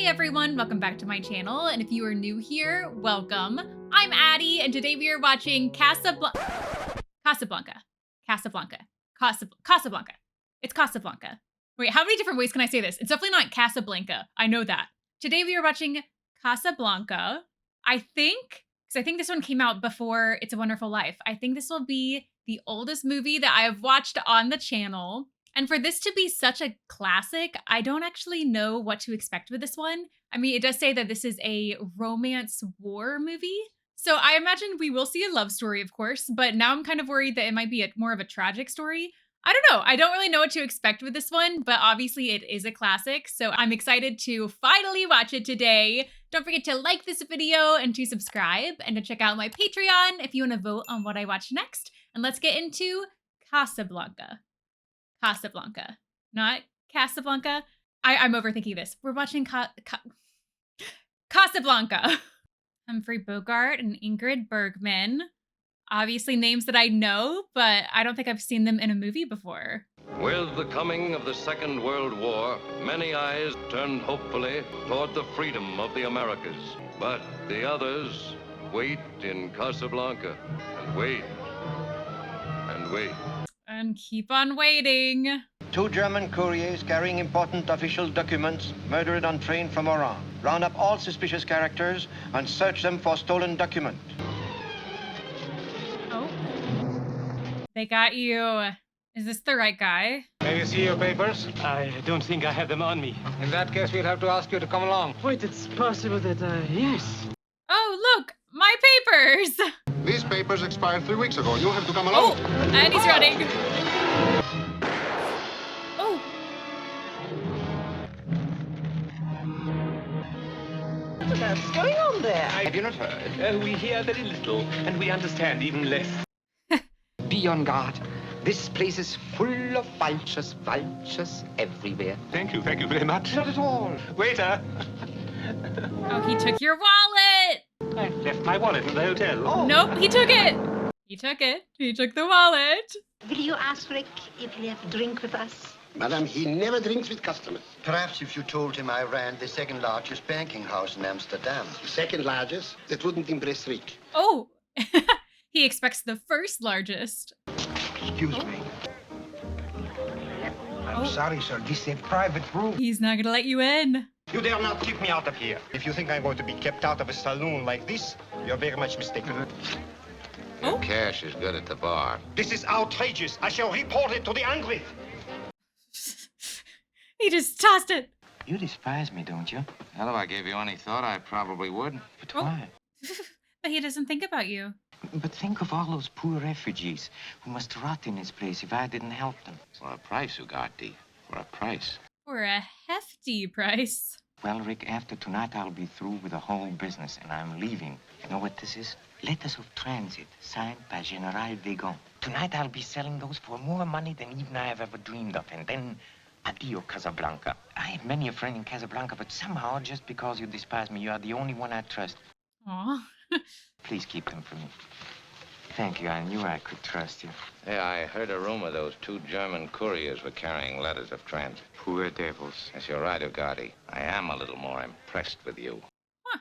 everyone, welcome back to my channel, and if you are new here, welcome. I'm Addie, and today we are watching Casablanca. It's Casablanca. Wait, how many different ways can I say this? It's definitely not Casablanca. I know that. Today we are watching Casablanca. I think this one came out before It's a Wonderful Life. I think this will be the oldest movie that I have watched on the channel. And for this to be such a classic, I don't actually know what to expect with this one. I mean, it does say that this is a romance war movie. So I imagine we will see a love story, of course, but now I'm kind of worried that it might be more of a tragic story. I don't know. I don't really know what to expect with this one, but obviously it is a classic. So I'm excited to finally watch it today. Don't forget to like this video and to subscribe and to check out my Patreon if you want to vote on what I watch next. And let's get into Casablanca. Casablanca, not Casablanca. I'm overthinking this. We're watching Casablanca. Humphrey Bogart and Ingrid Bergman. Obviously names that I know, but I don't think I've seen them in a movie before. With the coming of the Second World War, many eyes turned hopefully toward the freedom of the Americas. But the others wait in Casablanca and wait and wait. And keep on waiting. 2 German couriers carrying important official documents murdered on train from Oran. Round up all suspicious characters and search them for stolen document. Oh. They got you. Is this the right guy? May you see your papers? I don't think I have them on me. In that case, we'll have to ask you to come along. Wait, it's possible that, yes. Oh, look, my papers. These papers expired 3 weeks ago. You'll have to come along. Oh, and he's running. Oh. What's going on there? Have you not heard? We hear very little, and we understand even less. Be on guard. This place is full of vultures everywhere. Thank you very much. Not at all. Waiter! Oh, he took your wallet. I left my wallet in the hotel. Oh. Nope, he took it. He took it. He took the wallet. Will you ask Rick if he'll have a drink with us? Madam, he never drinks with customers. Perhaps if you told him I ran the second largest banking house in Amsterdam. Second largest? That wouldn't impress Rick. Oh, he expects the first largest. Excuse me. I'm sorry, sir. This is a private room. He's not gonna let you in. You dare not keep me out of here. If you think I'm going to be kept out of a saloon like this, you're very much mistaken. Oh. Cash is good at the bar. This is outrageous. I shall report it to the Angry. He just tossed it. You despise me, don't you? Hell, if I gave you any thought, I probably would. But why? But he doesn't think about you. But think of all those poor refugees who must rot in this place if I didn't help them. For a price, Ugarte. For a price. For a hefty price. Well, Rick, after tonight I'll be through with the whole business, and I'm leaving. You know what this is? Letters of transit, signed by General Degon. Tonight I'll be selling those for more money than even I have ever dreamed of, and then adio, Casablanca. I have many a friend in Casablanca, but somehow, just because you despise me, you are the only one I trust. Aw. Please keep them for me. Thank you. I knew I could trust you. Hey, I heard a rumor those 2 German couriers were carrying letters of transit. Poor devils. Yes, you're right, Ugarte. I am a little more impressed with you. Huh.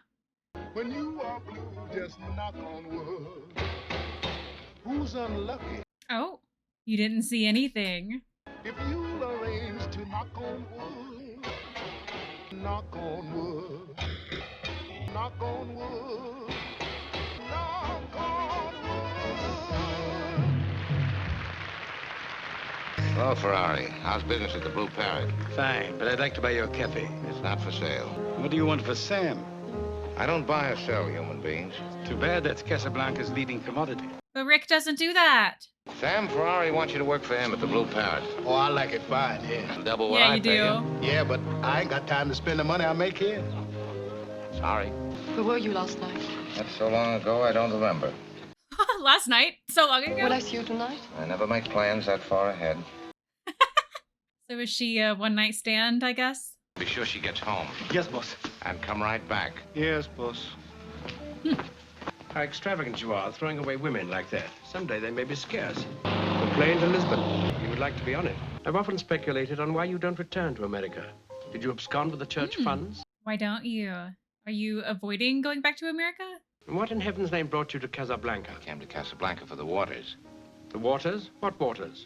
When you are blue, just knock on wood. Who's unlucky? Oh, you didn't see anything. If you'll arrange to knock on wood, knock on wood, knock on wood, knock on wood. Hello, Ferrari. How's business at the Blue Parrot? Fine, but I'd like to buy your cafe. It's not for sale. What do you want for Sam? I don't buy or sell human beings. Too bad that's Casablanca's leading commodity. But Rick doesn't do that. Sam Ferrari wants you to work for him at the Blue Parrot. Oh, I like it fine, yeah. Double what Yeah, I you pay do. Yeah, but I ain't got time to spend the money I make here. Sorry. Where were you last night? That's so long ago, I don't remember. Last night, so long ago. Will I see you tonight? I never make plans that far ahead. So is she a one-night stand, I guess? Be sure she gets home. Yes, boss. And come right back. Yes, boss. How extravagant you are, throwing away women like that. Someday they may be scarce. From plane to Lisbon. You would like to be on it. I've often speculated on why you don't return to America. Did you abscond with the church funds? Why don't you? Are you avoiding going back to America? What in heaven's name brought you to Casablanca? I came to Casablanca for the waters. The waters? What waters?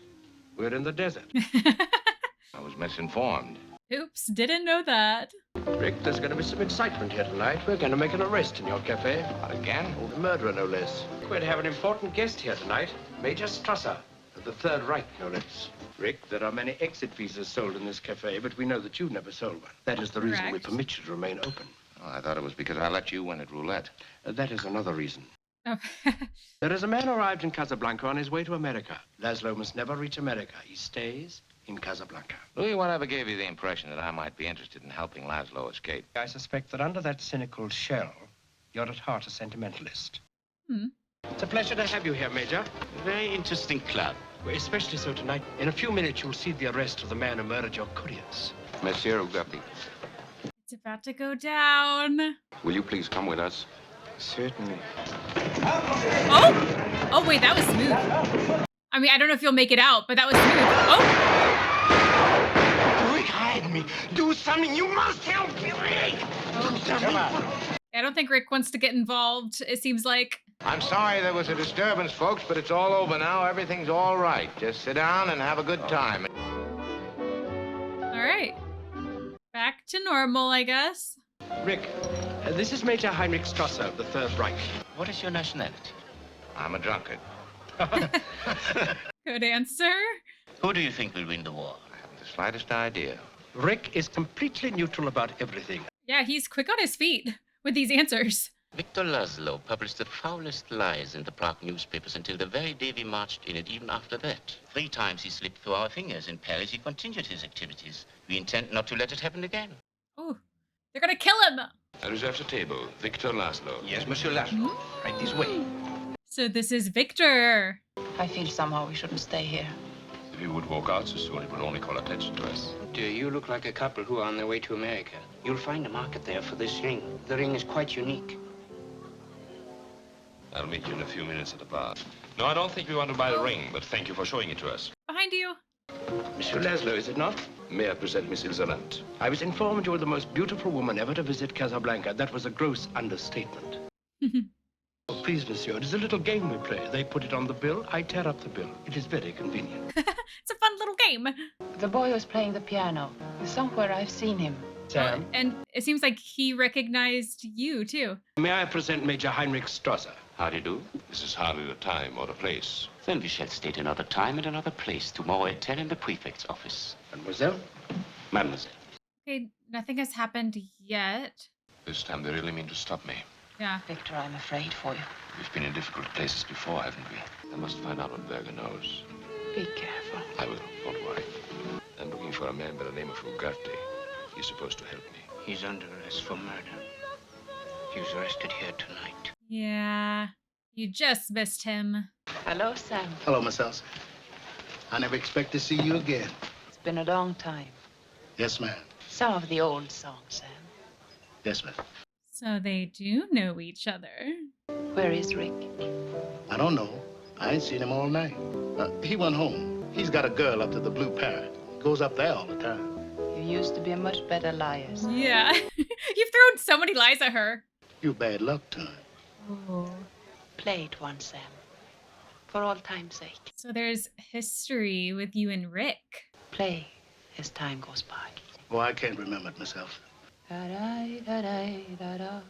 We're in the desert. I was misinformed. Oops, didn't know that. Rick, there's going to be some excitement here tonight. We're going to make an arrest in your cafe. What, again? A murderer, no less. We're to have an important guest here tonight. Major Strasser, of the Third Reich, no less. Rick, there are many exit visas sold in this cafe, but we know that you've never sold one. That is the reason we permit you to remain open. Oh, I thought it was because I let you win at roulette. That is another reason. Oh. There is a man arrived in Casablanca on his way to America. Laszlo must never reach America. He stays in Casablanca. Louis, whatever gave you the impression that I might be interested in helping Laszlo escape? I suspect that under that cynical shell, you're at heart a sentimentalist. It's a pleasure to have you here, Major. Very interesting club. Especially so tonight. In a few minutes, you'll see the arrest of the man who murdered your couriers. Monsieur Ugatti. It's about to go down. Will you please come with us? Certainly. Oh! Oh, wait, that was smooth. I mean, I don't know if you'll make it out, but that was smooth. Oh! Rick, hide me. Do something. You must help me, Rick. Do something. I don't think Rick wants to get involved, it seems like. I'm sorry there was a disturbance, folks, but it's all over now. Everything's all right. Just sit down and have a good time. All right. Back to normal, I guess. Rick, this is Major Heinrich Strasser of the Third Reich. What is your nationality? I'm a drunkard. Good answer. Who do you think will win the war? I haven't the slightest idea. Rick is completely neutral about everything. Yeah, he's quick on his feet with these answers. Victor Laszlo published the foulest lies in the Prague newspapers until the very day we marched in it, even after that. 3 times he slipped through our fingers. In Paris, he continued his activities. We intend not to let it happen again. Oh, they're gonna kill him. I reserve the table. Victor Laszlo. Yes, Monsieur Laszlo. Right this way. So this is Victor. I feel somehow we shouldn't stay here. If you would walk out so soon, it would only call attention to us. You look like a couple who are on their way to America. You'll find a market there for this ring. The ring is quite unique. I'll meet you in a few minutes at the bar. No, I don't think we want to buy the ring, but thank you for showing it to us. Behind you. Monsieur Laszlo, is it not? May I present Miss Ilzalant? I was informed you were the most beautiful woman ever to visit Casablanca. That was a gross understatement. Oh, please, monsieur, it is a little game we play. They put it on the bill, I tear up the bill. It is very convenient. It's a fun little game. The boy was playing the piano. Somewhere I've seen him. Sam? And it seems like he recognized you, too. May I present Major Heinrich Strasser? How do you do? This is hardly the time or the place. Then we shall state another time and another place. Tomorrow at 10 in the prefect's office. Mademoiselle? Mademoiselle. Okay, nothing has happened yet. This time they really mean to stop me. Yeah. Victor, I'm afraid for you. We've been in difficult places before, haven't we? I must find out what Berger knows. Be careful. I will, don't worry. I'm looking for a man by the name of Ugarte. He's supposed to help me. He's under arrest for murder. He was arrested here tonight. Yeah, you just missed him. Hello, Sam. Hello, Miss Elsa. I never expect to see you again. It's been a long time. Yes, ma'am. Some of the old songs, Sam. Yes, ma'am. So they do know each other. Where is Rick? I don't know. I ain't seen him all night. He went home. He's got a girl up to the Blue Parrot. Goes up there all the time. You used to be a much better liar. Yeah. You've thrown so many lies at her. You bad luck, time. Oh. Play it once, Sam. For all time's sake. So there's history with you and Rick. Play as time goes by. Oh, I can't remember it myself. Da-da-da-da-da-da.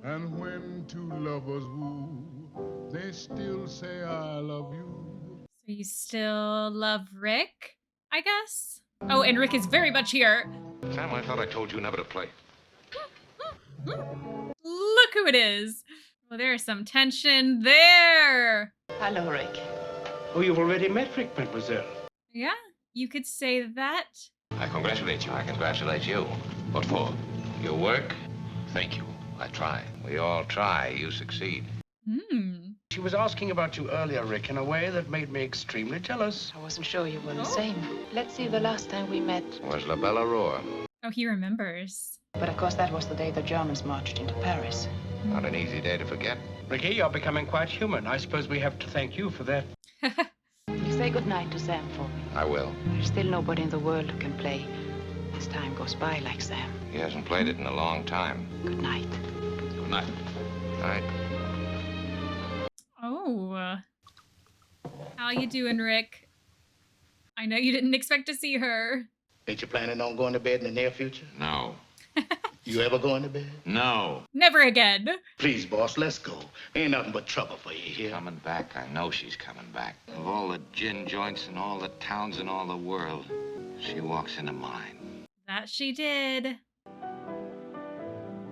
And when two lovers woo, they still say I love you. So you still love Rick, I guess? Oh, and Rick is very much here. Sam, I thought I told you never to play. Look who it is. Well, there's some tension there. Hello, Rick. Oh, you've already met Rick, mademoiselle. Yeah, you could say that. I congratulate you. I congratulate you. What for? Your work? Thank you. I try. We all try. You succeed. She was asking about you earlier, Rick, in a way that made me extremely jealous. I wasn't sure you were the same. Let's see, the last time we met was La Belle Aurore. Oh, he remembers. But of course that was the day the Germans marched into Paris. Not an easy day to forget. Ricky, you're becoming quite human. I suppose we have to thank you for that. You say goodnight to Sam for me. I will. There's still nobody in the world who can play As time goes by, like Sam. He hasn't played it in a long time. Good night. Good night. Night. Oh. How you doing, Rick? I know you didn't expect to see her. Ain't you planning on going to bed in the near future? No. You ever going to bed? No. Never again. Please, boss, let's go. Ain't nothing but trouble for you here. Coming back. I know she's coming back. Of all the gin joints in all the towns in all the world, she walks into mine. That she did.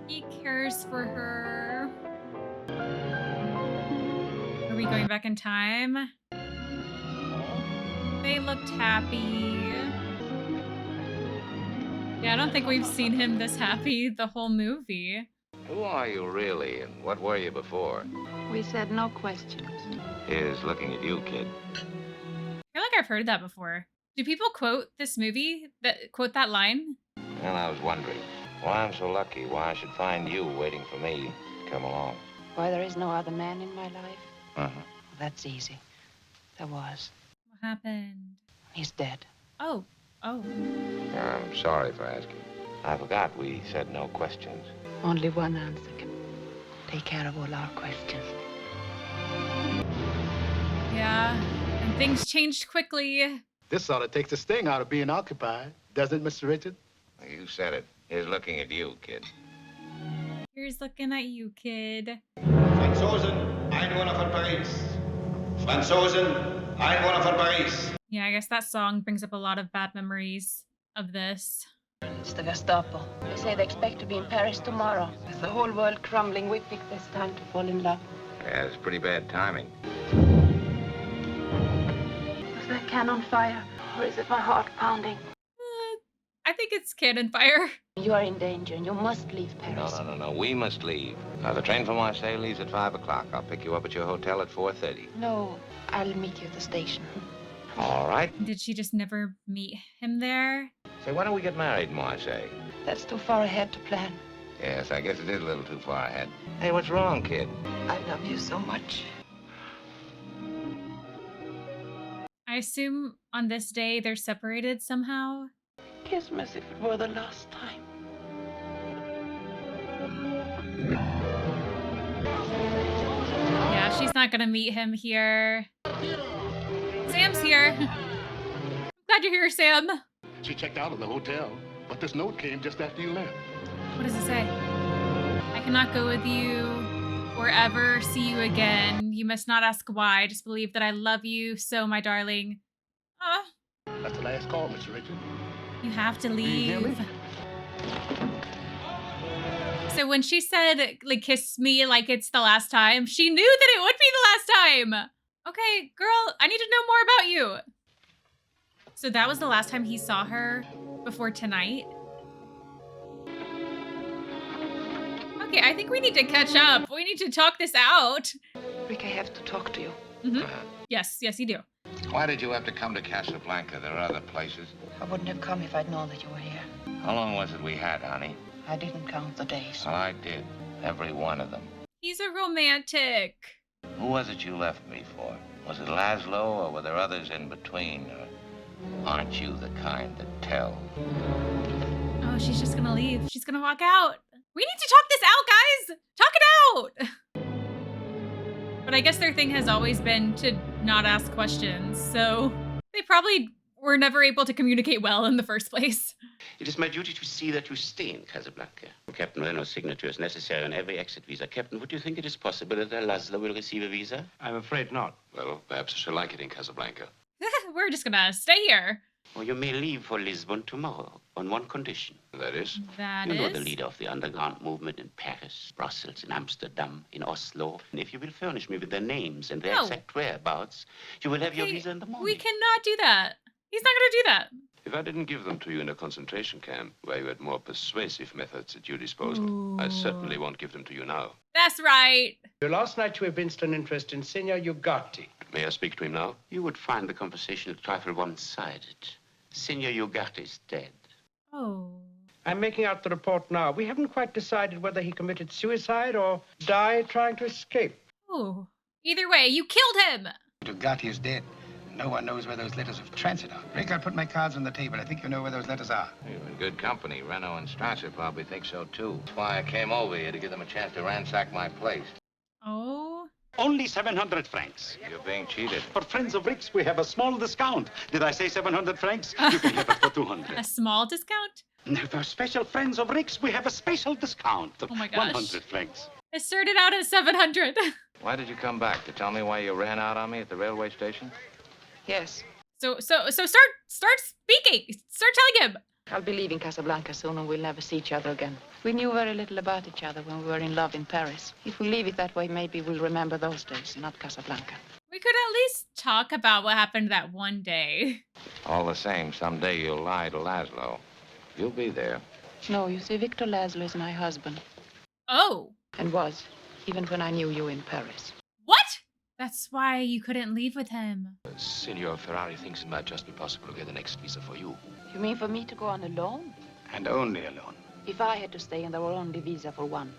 He cares for her. Are we going back in time? They looked happy. Yeah, I don't think we've seen him this happy the whole movie. Who are you really, and what were you before? We said no questions. Here's looking at you, kid. I feel like I've heard that before. Do people quote this movie? Quote that line? Well, I was wondering why I'm so lucky, why I should find you waiting for me to come along. Why there is no other man in my life? Uh-huh. Well, that's easy. There was. What happened? He's dead. Oh. I'm sorry for asking. I forgot we said no questions. Only one answer can take care of all our questions. Yeah, and things changed quickly. This sort of takes the sting out of being occupied, doesn't it, Mr. Richard? You said it. Here's looking at you, kid. Here's looking at you, kid. Franzosen, Einwohner von Paris. Franzosen, Einwohner von Paris. Yeah, I guess that song brings up a lot of bad memories of this. It's the Gestapo. They say they expect to be in Paris tomorrow. With the whole world crumbling, we picked this time to fall in love. Yeah, it's pretty bad timing. Is that cannon fire, or is it my heart pounding? I think it's cannon fire. You are in danger, and you must leave Paris. No. We must leave. The train for Marseille leaves at 5 o'clock. I'll pick you up at your hotel at 4:30. No, I'll meet you at the station. All right. Did she just never meet him there? Say, why don't we get married in Marseille? That's too far ahead to plan. Yes, I guess it is a little too far ahead. Hey, what's wrong, kid? I love you so much. I assume on this day they're separated somehow. Kiss me as if it were the last time. Yeah, she's not gonna meet him here. Sam's here. I'm glad you're here, Sam. She checked out of the hotel, but this note came just after you left. What does it say? I cannot go with you or ever see you again. You must not ask why. Just believe that I love you so, my darling. Oh. That's the last call, Mr. Richard. You have to leave. You hear me? So when she said, like, kiss me like it's the last time, she knew that it would be the last time. Okay, girl, I need to know more about you. So that was the last time he saw her before tonight. Okay, I think we need to catch up. We need to talk this out. Rick, I have to talk to you. Mm-hmm. Yes, you do. Why did you have to come to Casablanca? There are other places. I wouldn't have come if I'd known that you were here. How long was it we had, honey? I didn't count the days. Well, I did. Every one of them. He's a romantic. Who was it you left me for? Was it Laszlo, or were there others in between? Or aren't you the kind that tell? Oh, she's just gonna leave. She's gonna walk out. We need to talk this out, guys! Talk it out! But I guess their thing has always been to not ask questions, so they probably were never able to communicate well in the first place. It is my duty to see that you stay in Casablanca. Captain Renault's signature is necessary on every exit visa. Captain, would you think it is possible that Laszlo will receive a visa? I'm afraid not. Well, perhaps I shall like it in Casablanca. We're just gonna stay here. Or you may leave for Lisbon tomorrow on one condition. That is? You know the leader of the underground movement in Paris, Brussels, in Amsterdam, in Oslo. And if you will furnish me with their names and their exact whereabouts, you will have your visa in the morning. We cannot do that. He's not gonna do that. If I didn't give them to you in a concentration camp where you had more persuasive methods at your disposal, I certainly won't give them to you now. That's right. Last night you evinced an interest in Signor Ugarte. May I speak to him now? You would find the conversation a trifle one-sided. Signor Ugarte is dead. Oh. I'm making out the report now. We haven't quite decided whether he committed suicide or died trying to escape. Oh. Either way, you killed him. Ugarte is dead. No one knows where those letters of transit are. Rick, I'll put my cards on the table. I think you know where those letters are. You're in good company. Reno and Strasser probably think so, too. That's why I came over here, to give them a chance to ransack my place. Oh. Only 700 francs. You're being cheated. For friends of Rick's, we have a small discount. Did I say 700 francs? You can have it for 200. A small discount? For special friends of Rick's, we have a special discount of Oh my gosh. 100 francs. It started out at 700. Why did you come back? To tell me why you ran out on me at the railway station? Yes. So start speaking. Start telling him. I'll be leaving Casablanca soon and we'll never see each other again. We knew very little about each other when we were in love in Paris. If we leave it that way, maybe we'll remember those days, not Casablanca. We could at least talk about what happened that one day. All the same, someday you'll lie to Laszlo. You'll be there. No, you see, Victor Laszlo is my husband. Oh. And was, even when I knew you in Paris. What? That's why you couldn't leave with him. Senor Ferrari thinks it might just be possible to get an exit visa for you. You mean for me to go on alone? And only alone. If I had to stay and there were only visa for one,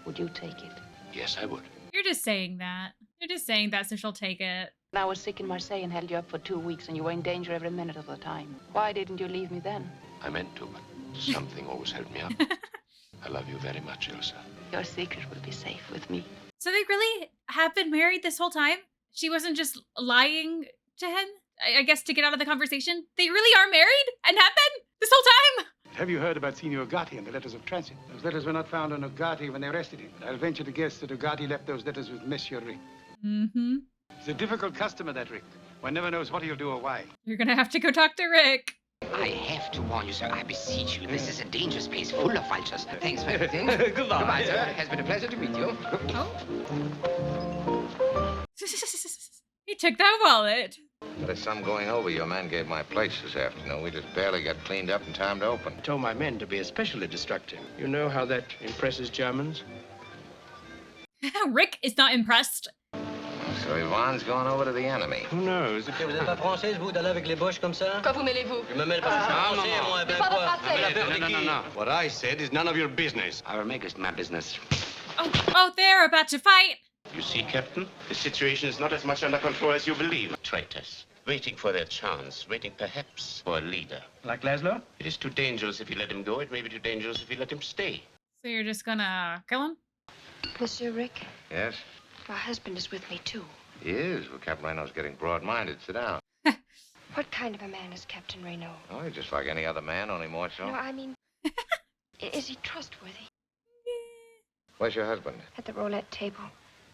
would you take it? Yes, I would. You're just saying that. You're just saying that so she'll take it. I was sick in Marseille and held you up for 2 weeks and you were in danger every minute of the time. Why didn't you leave me then? I meant to, but something always held me up. I love you very much, Elsa. Your secret will be safe with me. So they really have been married this whole time? She wasn't just lying to him? I guess to get out of the conversation? They really are married and have been this whole time? Have you heard about Signor Ugarte and the letters of transit? Those letters were not found on Ugarte when they arrested him. I'll venture to guess that Ugarte left those letters with Monsieur Rick. Mm-hmm. He's a difficult customer, that Rick. One never knows what he'll do or why. You're gonna have to go talk to Rick. I have to warn you, sir. I beseech you. This is a dangerous place full of vultures. Thanks for everything. Goodbye, sir. It has been a pleasure to meet you. He took that wallet. There's some going over. Your man gave my place this afternoon. We just barely got cleaned up in time to open. I told my men to be especially destructive. You know how that impresses Germans? Rick is not impressed. So Yvonne's gone over to the enemy. Who knows? Vous n'êtes pas française, vous, d'aller avec les boches comme ça? Quoi vous mêlez-vous? Je me mêle pas, je suis français, moi, eh ben quoi? No. What I said is none of your business. I will make it my business. Oh, they're about to fight. You see, Captain, the situation is not as much under control as you believe. Traitors, waiting for their chance, waiting perhaps for a leader. Like Laszlo? It is too dangerous if you let him go. It may be too dangerous if you let him stay. So you're just gonna kill him? Monsieur Rick, Yes? my husband is with me, too. He is. Well, Captain Reno's getting broad-minded. Sit down. What kind of a man is Captain Reno? Oh, he's just like any other man, only more so. No, I mean, is he trustworthy? Where's your husband? At the roulette table,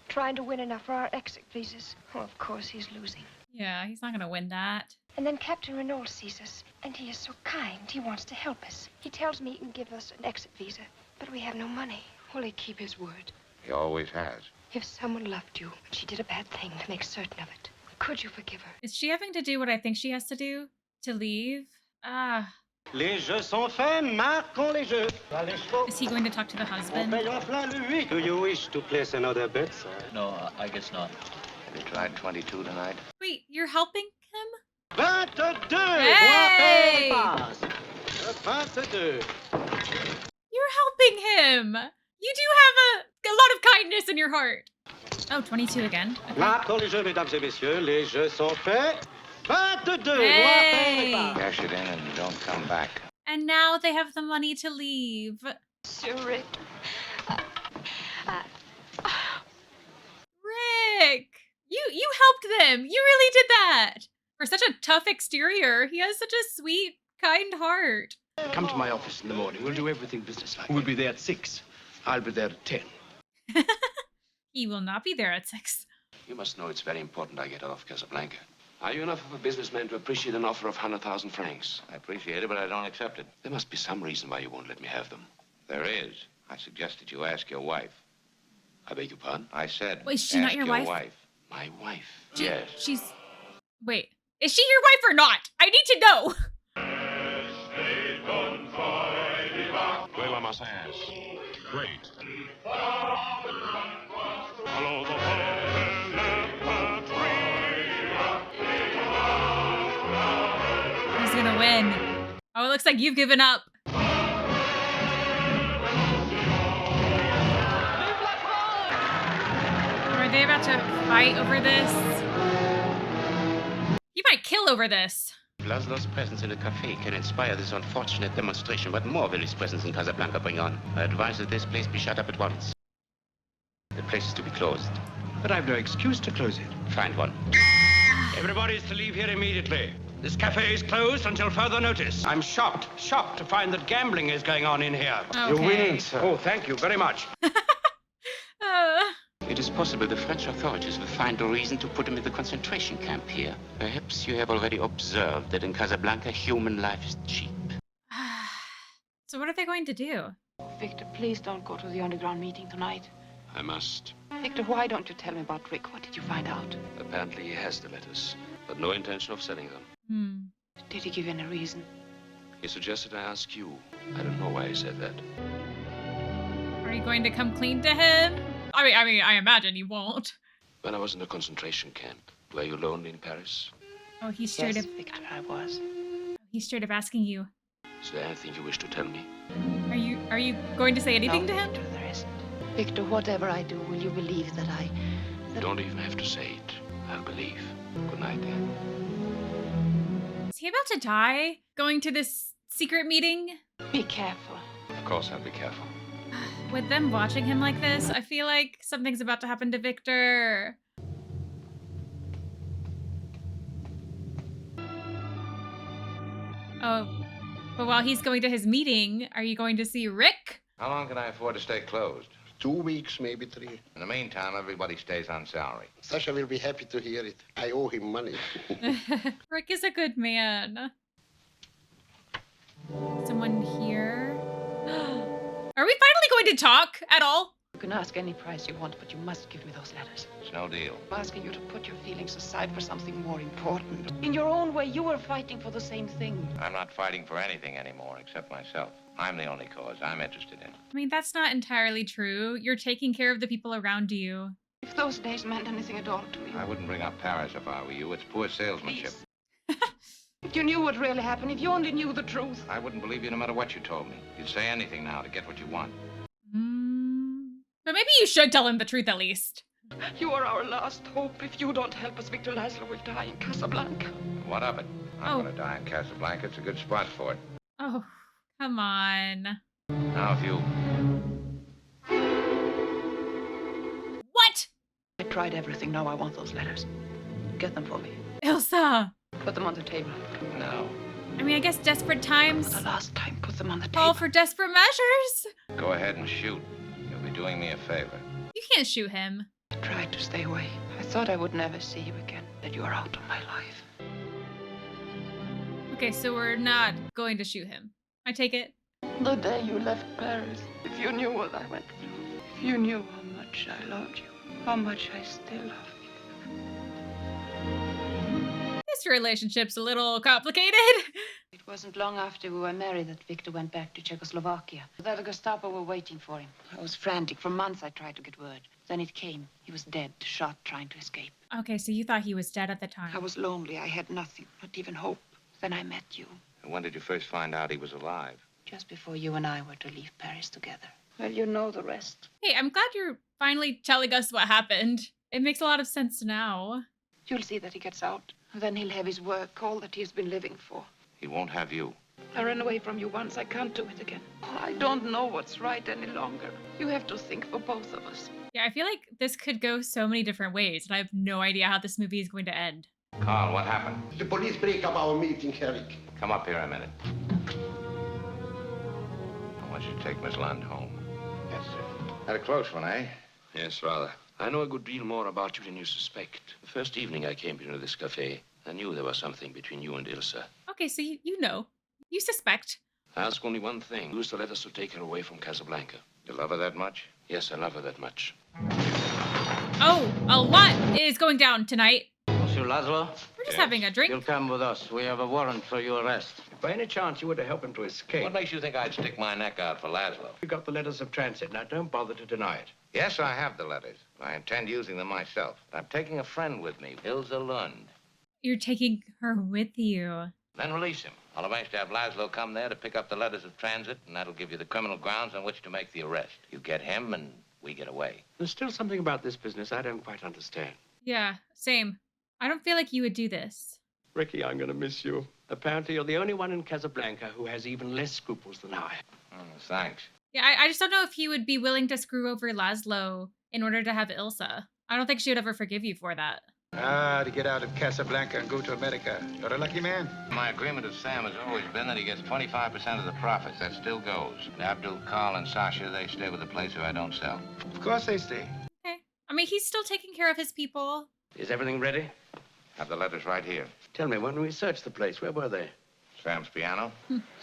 trying to win enough for our exit visas. Oh, of course, he's losing. Yeah, he's not gonna win that. And then Captain Renault sees us, and he is so kind. He wants to help us. He tells me he can give us an exit visa, but we have no money. Will he keep his word? He always has. If someone loved you, and she did a bad thing to make certain of it, could you forgive her? Is she having to do what I think she has to do? To leave? Ah. Les jeux sont faits, marquons les jeux. Is he going to talk to the husband? Do you wish to place another bet, sir? No, I guess not. Have you tried 22 tonight? Wait, you're helping him? 22! Hey! 22! You're helping him! You do have a lot of kindness in your heart. Oh, 22 again. Okay. Marquons les jeux, mesdames et messieurs. Les jeux sont faits. 22! Hey! Cash it in and don't come back. And now they have the money to leave. Sir Rick. Rick! You helped them! You really did that! For such a tough exterior, he has such a sweet, kind heart. Come to my office in the morning. We'll do everything businesslike. We'll be there at 6. I'll be there at 10. He will not be there at 6. You must know it's very important I get off Casablanca. Are you enough of a businessman to appreciate an offer of 100,000 francs? I appreciate it, but I don't accept it. There must be some reason why you won't let me have them. There is. I suggested you ask your wife. I beg your pardon? I said, Wait, is she not your wife? My wife? Yes. She's... Wait. Is she your wife or not? I need to know. Well, I must ask. Great. Follow the Who's gonna win? Oh, it looks like you've given up. Are they about to fight over this? He might kill over this. Laszlo's presence in the cafe can inspire this unfortunate demonstration. What more will his presence in Casablanca bring on? I advise that this place be shut up at once. The place is to be closed. But I've no excuse to close it. Find one. Everybody's to leave here immediately. This cafe is closed until further notice. I'm shocked to find that gambling is going on in here. Okay. You're winning, sir. Oh, thank you very much. It is possible the French authorities will find a reason to put him in the concentration camp here. Perhaps you have already observed that in Casablanca, human life is cheap. So what are they going to do? Victor, please don't go to the underground meeting tonight. I must. Victor, why don't you tell me about Rick? What did you find out? Apparently he has the letters, but no intention of selling them. Did he give any reason? He suggested I ask you. I don't know why he said that. Are you going to come clean to him? I mean, I imagine you won't. When I was in the concentration camp, were you lonely in Paris? Oh, he's straight up. Victor, I was. He's straight up asking you. Is there anything you wish to tell me? Are you going to say anything to him? Victor, there isn't. Victor, whatever I do, will you believe that You don't even have to say it. I'll believe. Good night, dear. Is he about to die? Going to this secret meeting? Be careful. Of course I'll be careful. With them watching him like this, I feel like something's about to happen to Victor. Oh, but while he's going to his meeting, are you going to see Rick? How long can I afford to stay closed? 2 weeks, maybe 3. In the meantime, everybody stays on salary. Sasha will be happy to hear it. I owe him money. Rick is a good man. Someone here? Are we finally going to talk at all? You can ask any price you want, but you must give me those letters. It's no deal. I'm asking you to put your feelings aside for something more important. In your own way, you were fighting for the same thing. I'm not fighting for anything anymore except myself. I'm the only cause I'm interested in. I mean, that's not entirely true. You're taking care of the people around you. If those days meant anything at all to me. I wouldn't bring up Paris if I were you. It's poor salesmanship. If you knew what really happened, if you only knew the truth. I wouldn't believe you no matter what you told me. You'd say anything now to get what you want. But maybe you should tell him the truth at least. You are our last hope. If you don't help us, Victor Laszlo will die in Casablanca. What of it? I'm going to die in Casablanca. It's a good spot for it. Oh, come on. Now, if you... What? I tried everything. Now I want those letters. Get them for me. Elsa. Put them on the table. No. I mean, I guess desperate times. For the last time, put them on the table. Call for desperate measures. Go ahead and shoot. You'll be doing me a favor. You can't shoot him. I tried to stay away. I thought I would never see you again. That you are out of my life. Okay, so we're not going to shoot him. I take it. The day you left Paris, if you knew what I went through, if you knew how much I loved you, how much I still love you. This relationship's a little complicated. It wasn't long after we were married that Victor went back to Czechoslovakia. That the Gestapo were waiting for him. I was frantic. For months I tried to get word. Then it came. He was dead, shot, trying to escape. Okay, so you thought he was dead at the time. I was lonely. I had nothing, not even hope. Then I met you. And when did you first find out he was alive? Just before you and I were to leave Paris together. Well, you know the rest. Hey, I'm glad you're finally telling us what happened. It makes a lot of sense now. You'll see that he gets out. Then he'll have his work, all that he's been living for. He won't have you. I ran away from you once. I can't do it again. Oh, I don't know what's right any longer. You have to think for both of us. Yeah, I feel like this could go so many different ways, and I have no idea how this movie is going to end. Carl, what happened? The police break up our meeting, Eric. Come up here a minute. I want you to take Miss Lund home. Yes, sir. Had a close one, eh? Yes, rather. I know a good deal more about you than you suspect. The first evening I came into this cafe, I knew there was something between you and Ilsa. Okay, so you know. You suspect. I ask only one thing. Use the letters to take her away from Casablanca. You love her that much? Yes, I love her that much. Oh, a lot is going down tonight. Monsieur Laszlo? We're just having a drink. You'll come with us. We have a warrant for your arrest. If by any chance you were to help him to escape... What makes you think I'd stick my neck out for Laszlo? You got the letters of transit. Now, don't bother to deny it. Yes, I have the letters. I intend using them myself. I'm taking a friend with me, Ilsa Lund. You're taking her with you. Then release him. I'll arrange to have Laszlo come there to pick up the letters of transit, and that'll give you the criminal grounds on which to make the arrest. You get him, and we get away. There's still something about this business I don't quite understand. Yeah, same. I don't feel like you would do this. Ricky, I'm going to miss you. Apparently, you're the only one in Casablanca who has even less scruples than I. Thanks. Yeah, I just don't know if he would be willing to screw over Laszlo in order to have Ilsa. I don't think she would ever forgive you for that. To get out of Casablanca and go to America. You're a lucky man. My agreement with Sam has always been that he gets 25% of the profits. That still goes. Abdul, Carl, and Sasha, they stay with the place where I don't sell. Of course they stay. Okay. I mean, he's still taking care of his people. Is everything ready? Have the letters right here. Tell me, when we searched the place, where were they? Sam's piano.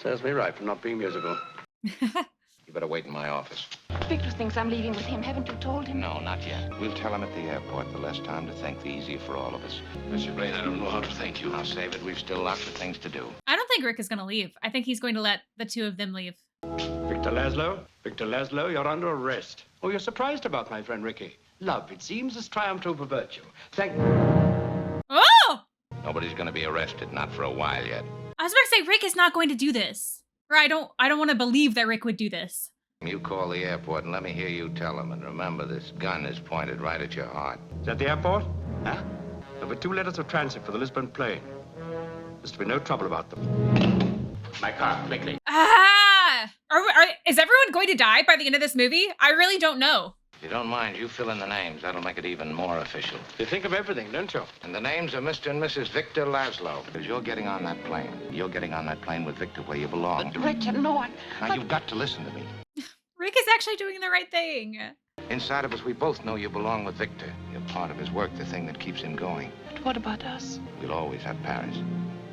Serves me right for not being musical. You better wait in my office. Victor thinks I'm leaving with him. Haven't you told him? No, not yet. We'll tell him at the airport. The less time to think, the easier for all of us. Mr. Blaine, I don't know how to thank you. I'll save it. We've still lots of things to do. I don't think Rick is going to leave. I think he's going to let the two of them leave. Victor Laszlo? Victor Laszlo, you're under arrest. Oh, you're surprised about my friend Ricky. Love, it seems, has triumphed over virtue. Oh! Nobody's going to be arrested. Not for a while yet. I was about to say, Rick is not going to do this. Or I don't want to believe that Rick would do this. You call the airport and let me hear you tell them. And remember, this gun is pointed right at your heart. Is that the airport? Huh? There were 2 letters of transit for the Lisbon plane. There's to be no trouble about them. My car, quickly. Is everyone going to die by the end of this movie? I really don't know. If you don't mind, you fill in the names. That'll make it even more official. You think of everything, don't you? And the names are Mr. and Mrs. Victor Laszlo. Because you're getting on that plane. You're getting on that plane with Victor where you belong. Richard, no, Now, you've got to listen to me. Rick is actually doing the right thing. Inside of us, we both know you belong with Victor. You're part of his work, the thing that keeps him going. But what about us? We'll always have Paris.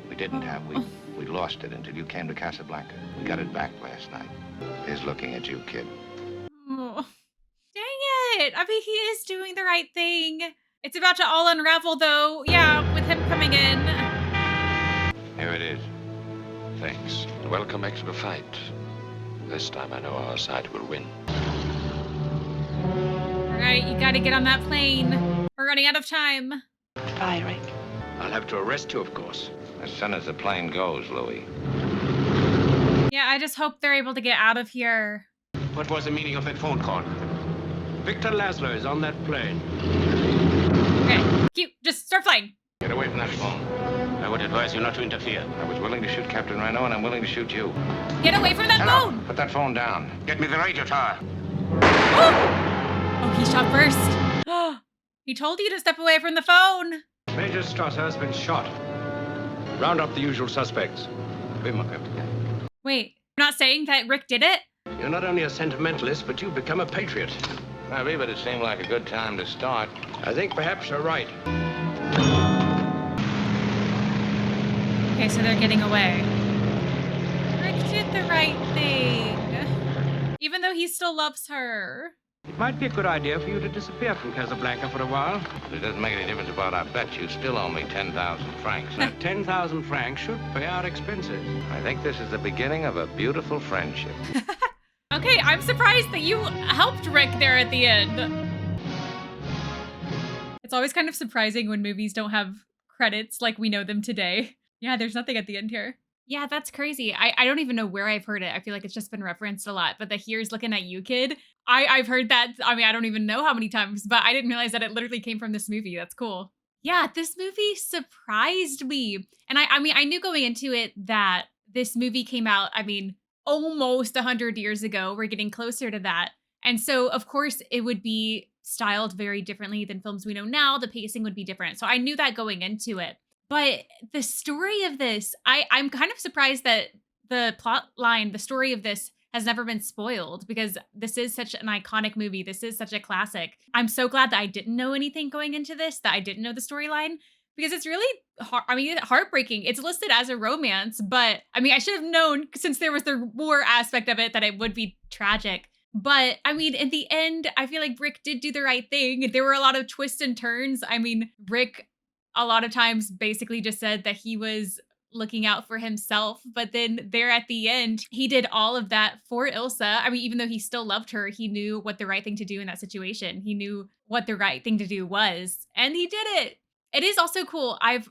We didn't have. We lost it until you came to Casablanca. We got it back last night. He's looking at you, kid. Oh, dang it. I mean, he is doing the right thing. It's about to all unravel, though. Yeah, with him coming in. Here it is. Thanks. A welcome extra fight. This time I know our side will win. All right, you gotta get on that plane. We're running out of time. Goodbye, Rick. I'll have to arrest you, of course. As soon as the plane goes, Louis. Yeah, I just hope they're able to get out of here. What was the meaning of that phone call? Victor Laszlo is on that plane. Okay, just start flying. Get away from that phone. I would advise you not to interfere. I was willing to shoot Captain Reno, and I'm willing to shoot you. Get away from that phone! Put that phone down. Get me the radio tower. Oh, he shot first. He told you to step away from the phone. Major Strasser has been shot. Round up the usual suspects. Wait, you're not saying that Rick did it? You're not only a sentimentalist, but you've become a patriot. Maybe, but it seemed like a good time to start. I think perhaps you're right. Okay, so they're getting away. Rick did the right thing. Even though he still loves her. It might be a good idea for you to disappear from Casablanca for a while. It doesn't make any difference about our bet. You still owe me 10,000 francs. That 10,000 francs should pay our expenses. I think this is the beginning of a beautiful friendship. Okay, I'm surprised that you helped Rick there at the end. It's always kind of surprising when movies don't have credits like we know them today. Yeah, there's nothing at the end here. Yeah, that's crazy. I don't even know where I've heard it. I feel like it's just been referenced a lot. But the "Here's looking at you, kid." I've heard that. I mean, I don't even know how many times, but I didn't realize that it literally came from this movie. That's cool. Yeah, this movie surprised me. And I mean, I knew going into it that this movie came out, I mean, almost 100 years ago. We're getting closer to that. And so, of course, it would be styled very differently than films we know now. The pacing would be different. So I knew that going into it. But the story of this, I'm kind of surprised that the plot line, the story of this has never been spoiled because this is such an iconic movie. This is such a classic. I'm so glad that I didn't know anything going into this, that I didn't know the storyline because it's really heartbreaking. It's listed as a romance, but I mean, I should have known since there was the war aspect of it that it would be tragic. But I mean, in the end, I feel like Rick did do the right thing. There were a lot of twists and turns. I mean, Rick a lot of times basically just said that he was looking out for himself. But then there at the end, he did all of that for Ilsa. I mean, even though he still loved her, he knew what the right thing to do in that situation. He knew what the right thing to do was, and he did it. It is also cool. I've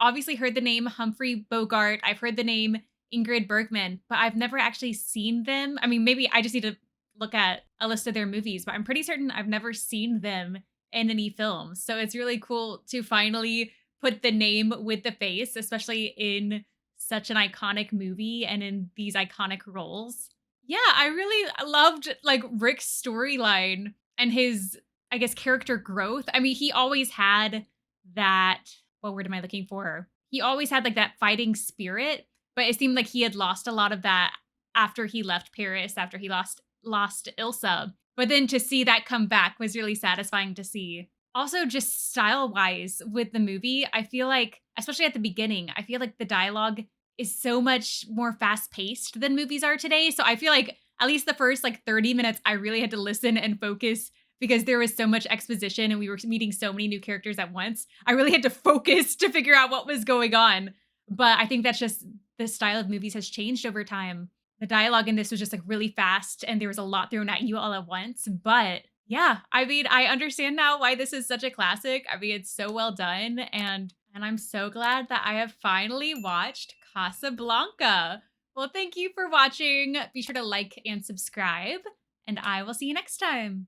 obviously heard the name Humphrey Bogart. I've heard the name Ingrid Bergman, but I've never actually seen them. I mean, maybe I just need to look at a list of their movies, but I'm pretty certain I've never seen them in any films. So it's really cool to finally put the name with the face, especially in such an iconic movie and in these iconic roles. Yeah, I really loved like Rick's storyline and his, I guess, character growth. I mean, he always had that, what word am I looking for? He always had like that fighting spirit, but it seemed like he had lost a lot of that after he left Paris, after he lost Ilsa. But then to see that come back was really satisfying to see. Also, just style-wise with the movie, I feel like, especially at the beginning, I feel like the dialogue is so much more fast-paced than movies are today. So I feel like at least the first like 30 minutes, I really had to listen and focus because there was so much exposition and we were meeting so many new characters at once. I really had to focus to figure out what was going on. But I think that's just the style of movies has changed over time. The dialogue in this was just like really fast and there was a lot thrown at you all at once. But yeah, I mean, I understand now why this is such a classic. I mean, it's so well done. And I'm so glad that I have finally watched Casablanca. Well, thank you for watching. Be sure to like and subscribe, and I will see you next time.